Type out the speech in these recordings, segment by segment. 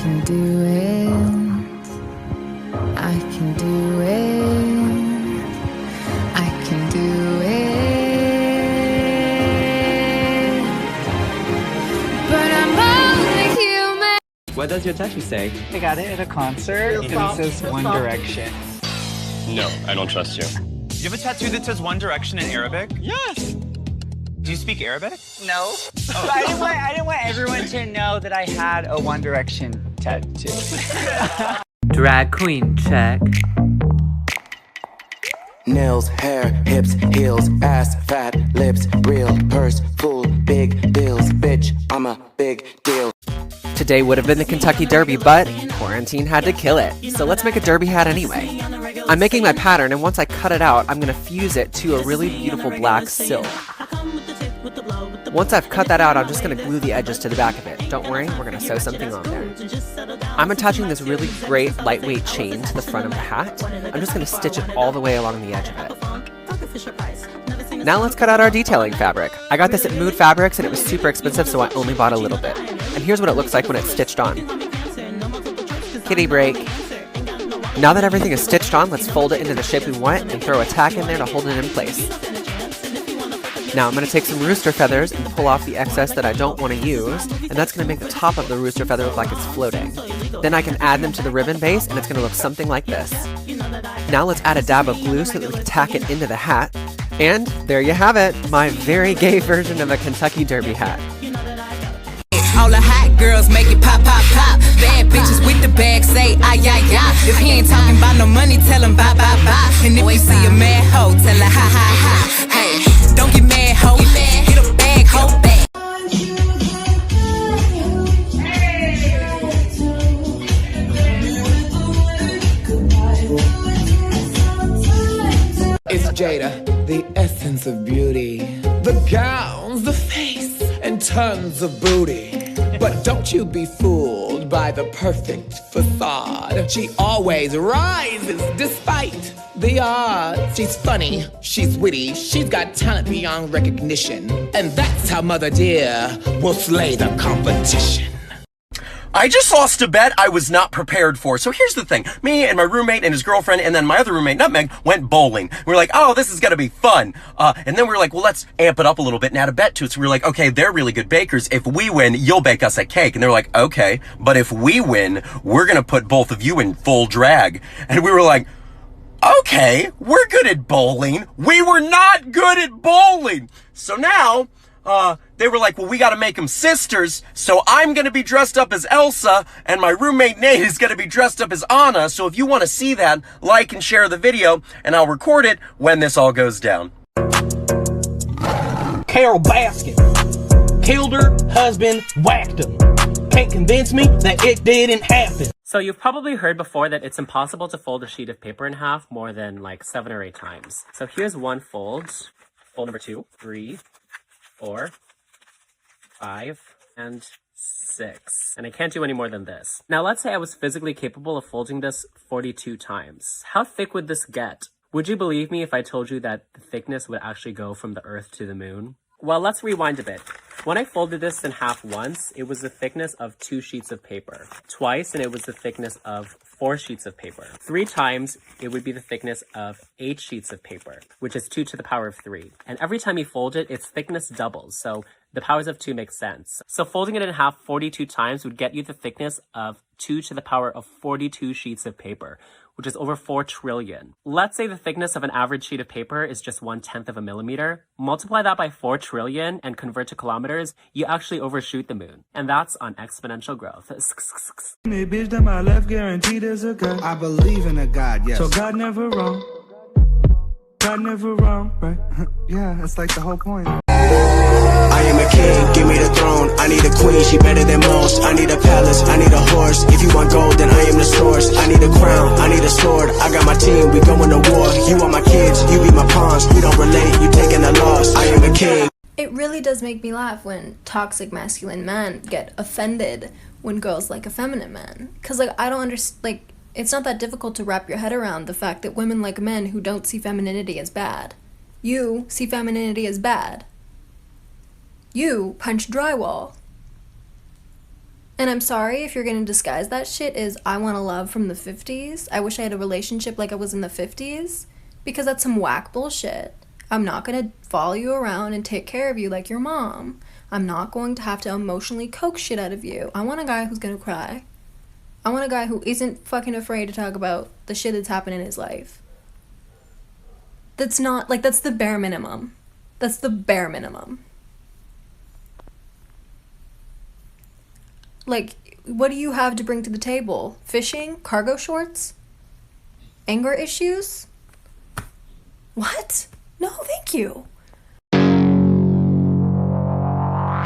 can do it. I can do it. I can do it. But I'm only human. What does your tattoo say? I got it at a concert, and it says One Direction. No, I don't trust you. You have a tattoo that says One Direction in Arabic? Yes. Do you speak Arabic? No. Oh. I didn't want everyone to know that I had a One Direction tattoo. Drag queen check. Nails, hair, hips, heels, ass, fat, lips, real, purse, full, big bills, bitch, I'm a big deal. Today would have been the Kentucky Derby, but quarantine had to kill it. So let's make a derby hat anyway. I'm making my pattern, and once I cut it out, I'm gonna fuse it to a really beautiful black silk. Once I've cut that out, I'm just gonna glue the edges to the back of it. Don't worry, we're gonna sew something on there. I'm attaching this really great lightweight chain to the front of the hat. I'm just gonna stitch it all the way along the edge of it. Now let's cut out our detailing fabric. I got this at Mood Fabrics and it was super expensive, so I only bought a little bit. And here's what it looks like when it's stitched on. Kitty break. Now that everything is stitched on, let's fold it into the shape we want and throw a tack in there to hold it in place. Now I'm going to take some rooster feathers and pull off the excess that I don't want to use, and that's going to make the top of the rooster feather look like it's floating. Then I can add them to the ribbon base, and it's going to look something like this. Now let's add a dab of glue so that we can tack it into the hat. And there you have it, my very gay version of a Kentucky Derby hat. All the hot girls make it pop, pop, pop. Bad bitches with the bag say, ay, ay, ay. If he ain't talking about no money, tell him bye, bye, bye. And if you see a mad hoe, tell her ha, ha, ha. Hey, don't get mad, hoe. Get a bag, hoe, bag. It's Jada, the essence of beauty. The gowns, the face, and tons of booty. But don't you be fooled by the perfect facade. She always rises despite the odds. She's funny, she's witty, she's got talent beyond recognition. And that's how Mother Dear will slay the competition. I just lost a bet I was not prepared for. So here's the thing. Me and my roommate and his girlfriend and then my other roommate, Nutmeg, went bowling. We were like, oh, this is going to be fun. And then we were like, well, let's amp it up a little bit and add a bet to it. So we were like, okay, they're really good bakers. If we win, you'll bake us a cake. And they were like, okay, but if we win, we're going to put both of you in full drag. And we were like, okay, we're good at bowling. We were not good at bowling. So now, they were like, well, we got to make them sisters, so I'm going to be dressed up as Elsa, and my roommate Nate is going to be dressed up as Anna, so if you want to see that, like and share the video, and I'll record it when this all goes down. Carol Baskin killed her husband, whacked him. Can't convince me that it didn't happen. So you've probably heard before that it's impossible to fold a sheet of paper in half more than like 7 or 8 times. So here's one fold. Fold number 2, 3, 4, 5, and 6. And I can't do any more than this. Now let's say I was physically capable of folding this 42 times. How thick would this get? Would you believe me if I told you that the thickness would actually go from the Earth to the moon? Well, let's rewind a bit. When I folded this in half once, it was the thickness of 2 sheets of paper. Twice, and it was the thickness of 4 sheets of paper. 3 times, it would be the thickness of 8 sheets of paper, which is 2 to the power of 3. And every time you fold it, its thickness doubles, so the powers of 2 make sense. So folding it in half 42 times would get you the thickness of 2 to the power of 42 sheets of paper, which is over 4 trillion. Let's say the thickness of an average sheet of paper is just 1/10 of a millimeter. Multiply that by 4 trillion and convert to kilometers, you actually overshoot the moon. And that's on exponential growth. Bitch, that my left guaranteed is a God. I believe in a God, yes. So God never wrong. God never wrong, right? Yeah, that's like the whole point. I am a king, give me the throne. I need a queen, she better than most. I need a palace, I need a horse. If you want gold, then I am the source. I need a crown, I need a sword. I got my team, we going to war. You are my kids, you be my pawns. We don't relate, you taking a loss. I am a king. It really does make me laugh when toxic masculine men get offended when girls like a feminine man. Cause like, I don't understand, like, it's not that difficult to wrap your head around the fact that women like men who don't see femininity as bad. You see femininity as bad. You punch drywall. And I'm sorry if you're gonna disguise that shit as I want a love from the 50s. I wish I had a relationship like I was in the 50s. Because that's some whack bullshit. I'm not gonna follow you around and take care of you like your mom. I'm not going to have to emotionally coax shit out of you. I want a guy who's gonna cry. I want a guy who isn't fucking afraid to talk about the shit that's happened in his life. That's not, like, that's the bare minimum. That's the bare minimum. Like, what do you have to bring to the table? Fishing? Cargo shorts? Anger issues? What? No, thank you.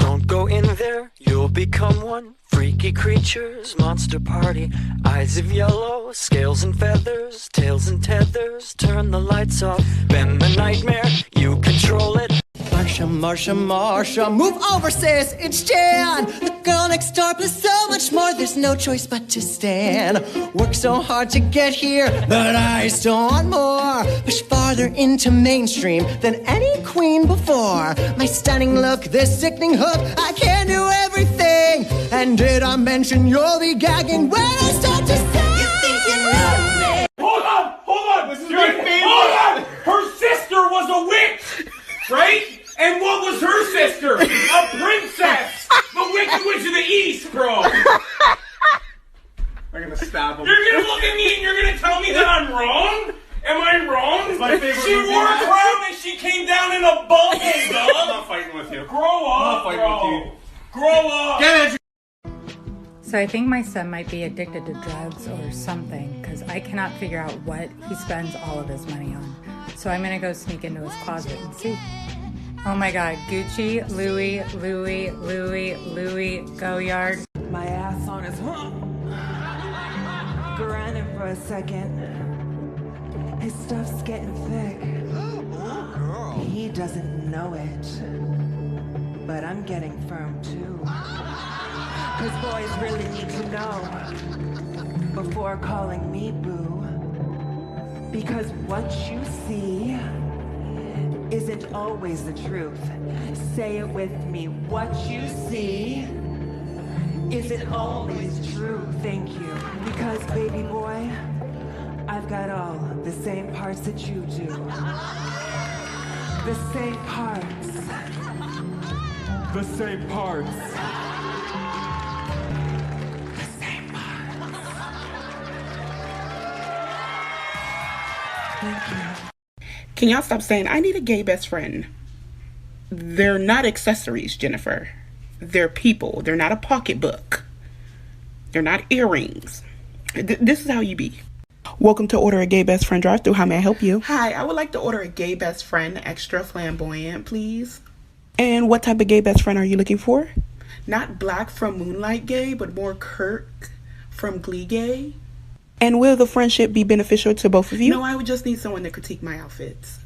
Don't go in there, you'll become one. Freaky creatures, monster party. Eyes of yellow, scales and feathers, tails and tethers. Turn the lights off, bend the nightmare, you control it. Marsha, Marsha, Marsha, move over, sis, it's Jan. The girl next door plus so much more, there's no choice but to stand. Worked so hard to get here, but I still want more. Push farther into mainstream than any queen before. My stunning look, this sickening hook, I can do everything. And did I mention you'll be gagging when I start to sing? You think you know me? Hold on, this is my favorite. Hold on, her sister was a witch, right? And what was her sister? A princess! The Wicked Witch of the East, bro! I'm gonna stab him. You're gonna look at me and you're gonna tell me that I'm wrong? Am I wrong? It's my favorite she wore a crown and she came down in a bubble, dog! I'm not fighting with you. Grow up, bro! Grow up! Get it! So I think my son might be addicted to drugs or something, because I cannot figure out what he spends all of his money on. So I'm gonna go sneak into his closet and see. Oh my god, Gucci, Louis, Goyard. My ass on his grinding for a second. His stuff's getting thick. He doesn't know it, but I'm getting firm too. Cause boys really need to know before calling me boo. Because what you see isn't always the truth. Say it with me. What you see isn't always true. Thank you. Because, baby boy, I've got all the same parts that you do. The same parts. The same parts. The same parts. Thank you. Can y'all stop saying, I need a gay best friend? They're not accessories, Jennifer. They're people. They're not a pocketbook. They're not earrings. This is how you be. Welcome to Order a Gay Best Friend drive-thru. How may I help you? Hi, I would like to order a gay best friend, extra flamboyant, please. And what type of gay best friend are you looking for? Not Black from Moonlight gay, but more Kirk from Glee gay. And will the friendship be beneficial to both of you? No, I would just need someone to critique my outfits.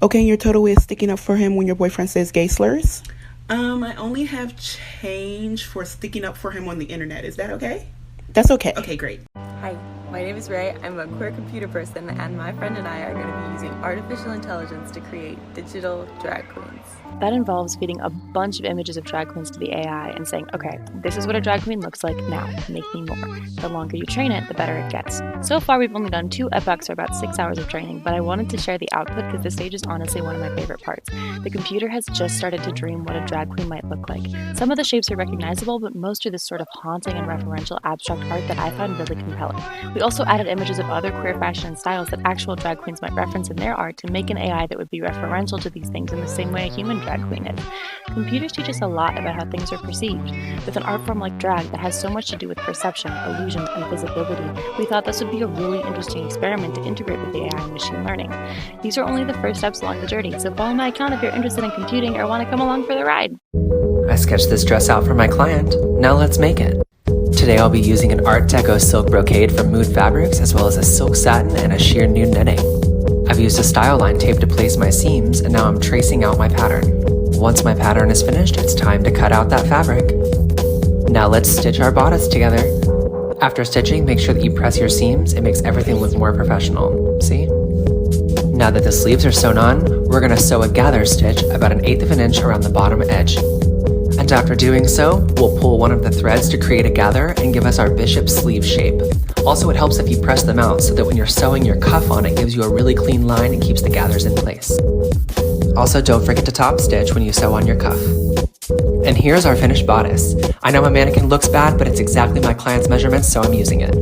Okay, and your total is sticking up for him when your boyfriend says gay slurs? I only have change for sticking up for him on the internet. Is that okay? That's okay. Okay, great. Hi, my name is Ray. I'm a queer computer person, and my friend and I are going to be using artificial intelligence to create digital drag queens. That involves feeding a bunch of images of drag queens to the AI and saying, okay, this is what a drag queen looks like now, make me more. The longer you train it, the better it gets. So far, we've only done 2 epochs or about 6 hours of training, but I wanted to share the output because this stage is honestly one of my favorite parts. The computer has just started to dream what a drag queen might look like. Some of the shapes are recognizable, but most are this sort of haunting and referential abstract art that I find really compelling. We also added images of other queer fashion and styles that actual drag queens might reference in their art to make an AI that would be referential to these things in the same way a human drag queen is. Computers teach us a lot about how things are perceived. With an art form like drag that has so much to do with perception, illusion, and visibility, we thought this would be a really interesting experiment to integrate with the AI and machine learning. These are only the first steps along the journey, so follow my account if you're interested in computing or want to come along for the ride. I sketched this dress out for my client. Now let's make it. Today I'll be using an Art Deco silk brocade from Mood Fabrics, as well as a silk satin and a sheer nude knitting. I've used a style line tape to place my seams, and now I'm tracing out my pattern. Once my pattern is finished, it's time to cut out that fabric. Now let's stitch our bodice together. After stitching, make sure that you press your seams. It makes everything look more professional. See? Now that the sleeves are sewn on, we're going to sew a gather stitch about 1/8 of an inch around the bottom edge. And after doing so, we'll pull one of the threads to create a gather and give us our bishop sleeve shape. Also, it helps if you press them out so that when you're sewing your cuff on, it gives you a really clean line and keeps the gathers in place. Also, don't forget to top stitch when you sew on your cuff. And here's our finished bodice. I know my mannequin looks bad, but it's exactly my client's measurements, so I'm using it.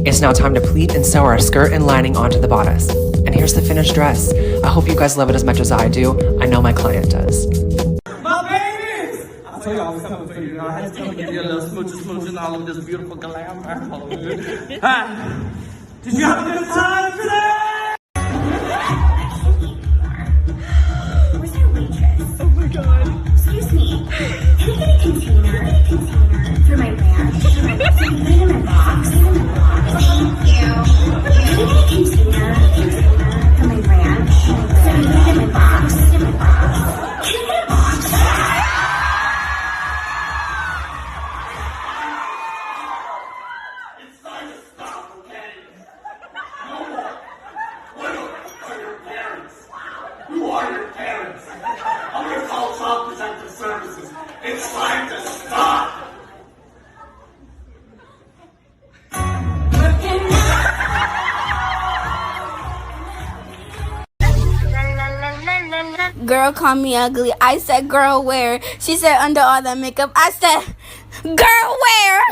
It's now time to pleat and sew our skirt and lining onto the bodice. And here's the finished dress. I hope you guys love it as much as I do. I know my client does. My babies! I told you I was coming for you. I had to come and give you a little smooch and all of this beautiful glamour. Hi. Did you have a good time today? Where's our waitress? Oh my god. Excuse me. Can I get a container for my ranch? Put it in my box. Thank you. Can I get a container for my ranch? So I put it in my box. Can I get a box? It's time to stop, okay? No more. What are your parents? Who are your parents? I'm gonna call Child Protective Services. It's time to stop! Girl called me ugly. I said, girl, where? She said, under all that makeup. I said, girl, where?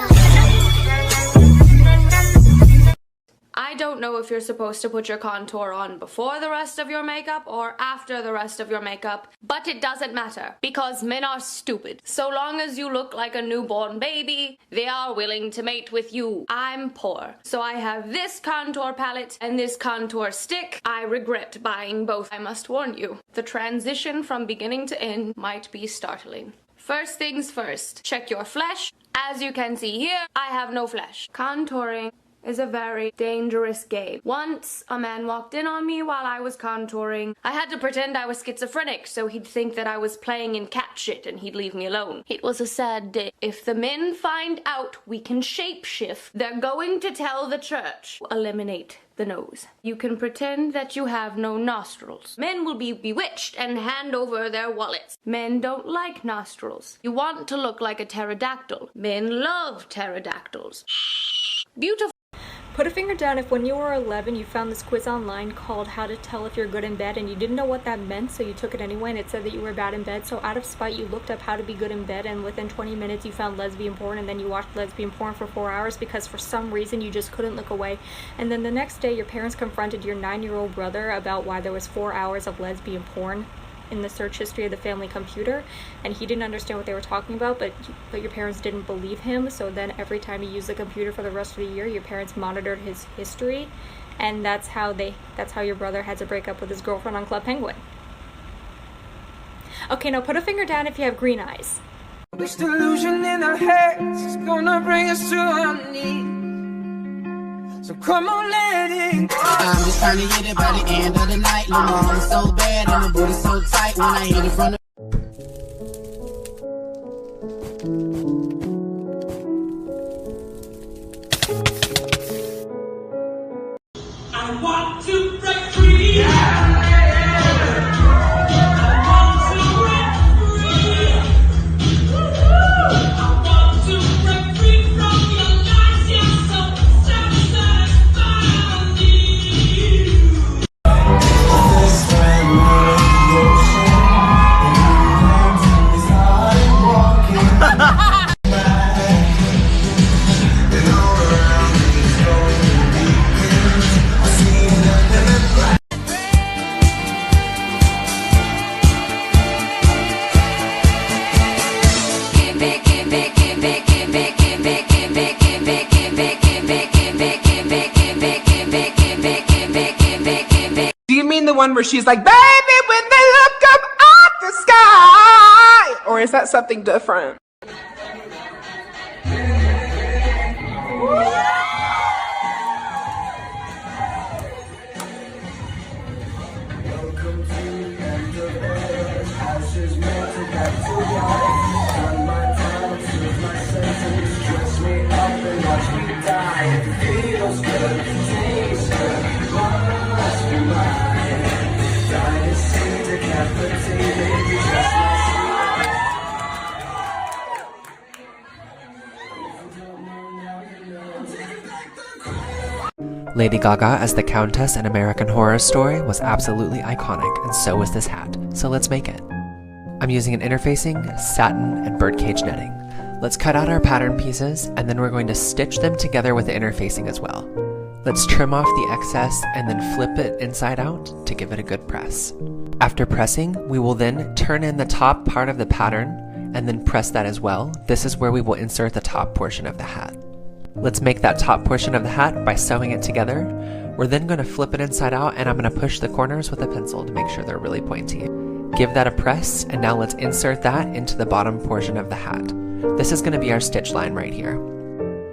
I don't know if you're supposed to put your contour on before the rest of your makeup or after the rest of your makeup, but it doesn't matter because men are stupid. So long as you look like a newborn baby, they are willing to mate with you. I'm poor, so I have this contour palette and this contour stick. I regret buying both. I must warn you, the transition from beginning to end might be startling. First things first, check your flesh. As you can see here, I have no flesh. Contouring is a very dangerous game. Once a man walked in on me while I was contouring. I had to pretend I was schizophrenic so he'd think that I was playing in cat shit and he'd leave me alone. It was a sad day. If the men find out we can shapeshift, they're going to tell the church. Eliminate the nose. You can pretend that you have no nostrils. Men will be bewitched and hand over their wallets. Men don't like nostrils. You want to look like a pterodactyl. Men love pterodactyls. Beautiful. Put a finger down if when you were 11 you found this quiz online called How to Tell If You're Good in Bed and you didn't know what that meant, so you took it anyway and it said that you were bad in bed. So out of spite you looked up how to be good in bed and within 20 minutes you found lesbian porn, and then you watched lesbian porn for 4 hours because for some reason you just couldn't look away. And then the next day your parents confronted your 9-year-old brother about why there was 4 hours of lesbian porn in the search history of the family computer, and he didn't understand what they were talking about, but your parents didn't believe him. So then every time he used the computer for the rest of the year, your parents monitored his history, and that's how your brother had to break up with his girlfriend on Club Penguin. Okay, now put a finger down if you have green eyes. This delusion in our heads is gonna bring us to our knees. So come on, let it go. I'm just trying to get it by the end of the night. Little mama so bad and the booty so tight when I hit it from the I want to break free. Do you mean the one where she's like, baby, when they look up at the sky? Or is that something different? Lady Gaga as the Countess in American Horror Story was absolutely iconic, and so was this hat, so let's make it. I'm using an interfacing, satin, and birdcage netting. Let's cut out our pattern pieces, and then we're going to stitch them together with the interfacing as well. Let's trim off the excess and then flip it inside out to give it a good press. After pressing, we will then turn in the top part of the pattern and then press that as well. This is where we will insert the top portion of the hat. Let's make that top portion of the hat by sewing it together. We're then going to flip it inside out, and I'm going to push the corners with a pencil to make sure they're really pointy. Give that a press, and now let's insert that into the bottom portion of the hat. This is going to be our stitch line right here.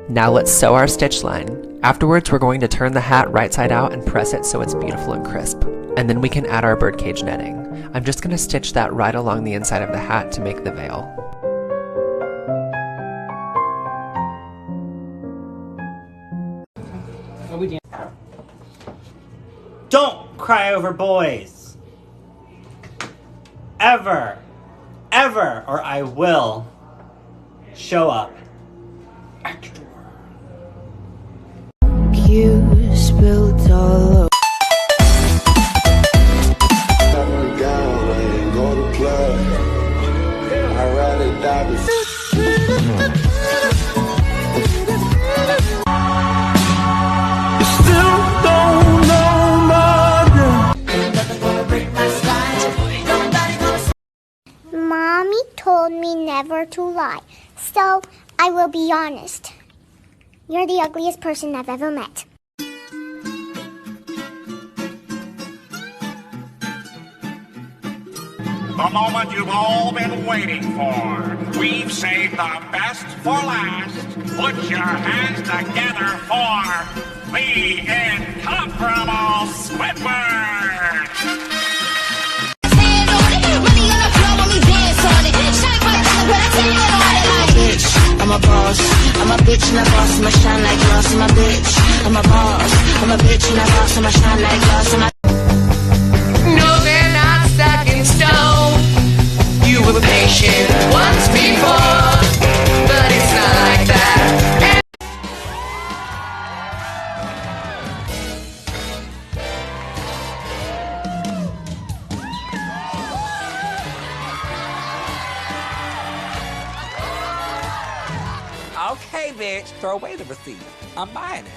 Now let's sew our stitch line. Afterwards, we're going to turn the hat right side out and press it so it's beautiful and crisp. And then we can add our birdcage netting. I'm just going to stitch that right along the inside of the hat to make the veil. Don't cry over boys. Ever, or I will show up at your door. You spilled all over. Mommy told me never to lie, so I will be honest. You're the ugliest person I've ever met. The moment you've all been waiting for. We've saved the best for last. Put your hands together for the incomparable Squidward! I'm a boss, I'm a bitch and a boss, I'ma shine like glass, I'm a bitch. I'm a boss, I'm a bitch and a boss, I'ma shine like glass, I'm a... No, they're not stuck in stone. You were patient once before, but it's not like that. Okay, bitch, throw away the receipt. I'm buying it.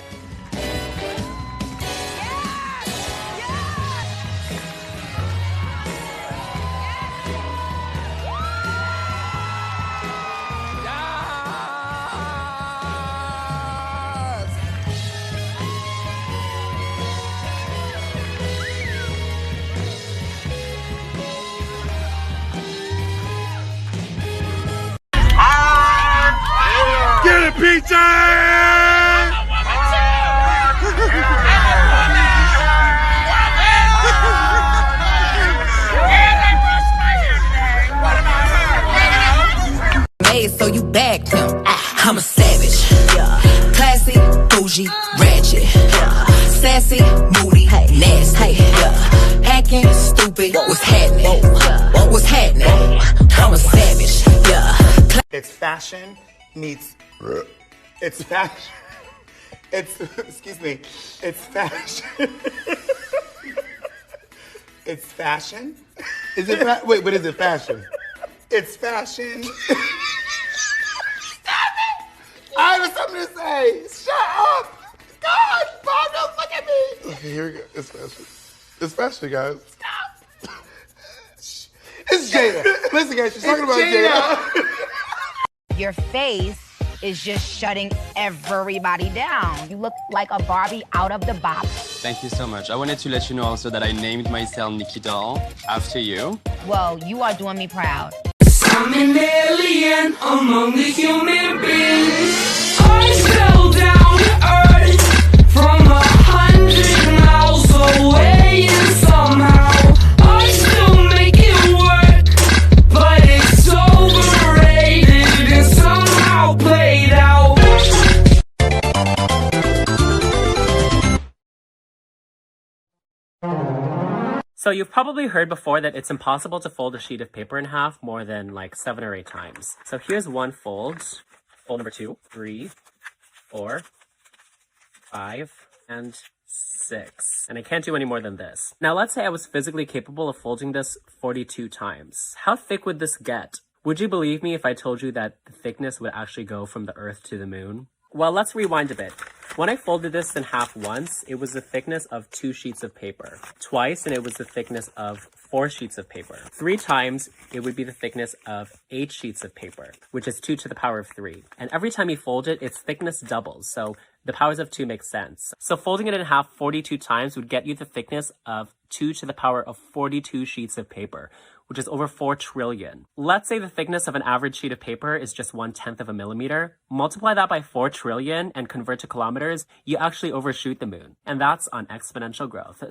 Get it, pizza! Made so you bagged him. I'm a savage. Classy, bougie, ratchet. Sassy, moody, nasty. Hacking, stupid. What's happening? What's happening? I'm a savage. It's fashion meets. It's fashion. It's, excuse me. It's fashion. It's fashion. Is it wait, but is it fashion? It's fashion. Stop it! I have something to say. Shut up! God, Bob, don't look at me. Okay, here we go. It's fashion. It's fashion, guys. Stop. It's Jada. Listen, guys, she's talking about Jada. Your face is just shutting everybody down. You look like a Barbie out of the box. Thank you so much. I wanted to let you know also that I named myself Nikki Doll after you. Well, you are doing me proud. I'm an alien among the human beings. I fell down to earth from 100 miles away, and somehow I still make it work. But it's overrated and somehow played out. So you've probably heard before that it's impossible to fold a sheet of paper in half more than like 7 or 8 times. So here's one fold. Fold number 2, 3, 4, 5, and 6. And I can't do any more than this. Now let's say I was physically capable of folding this 42 times. How thick would this get? Would you believe me if I told you that the thickness would actually go from the Earth to the moon? Well, let's rewind a bit. When I folded this in half once, it was the thickness of 2 sheets of paper. Twice, and it was the thickness of 4 sheets of paper. 3 times, it would be the thickness of 8 sheets of paper, which is 2 to the power of 3. And every time you fold it, its thickness doubles, so the powers of 2 make sense. So folding it in half 42 times would get you the thickness of 2 to the power of 42 sheets of paper, which is over 4 trillion. Let's say the thickness of an average sheet of paper is just 1/10 of a millimeter. Multiply that by 4 trillion and convert to kilometers, you actually overshoot the moon. And that's on exponential growth.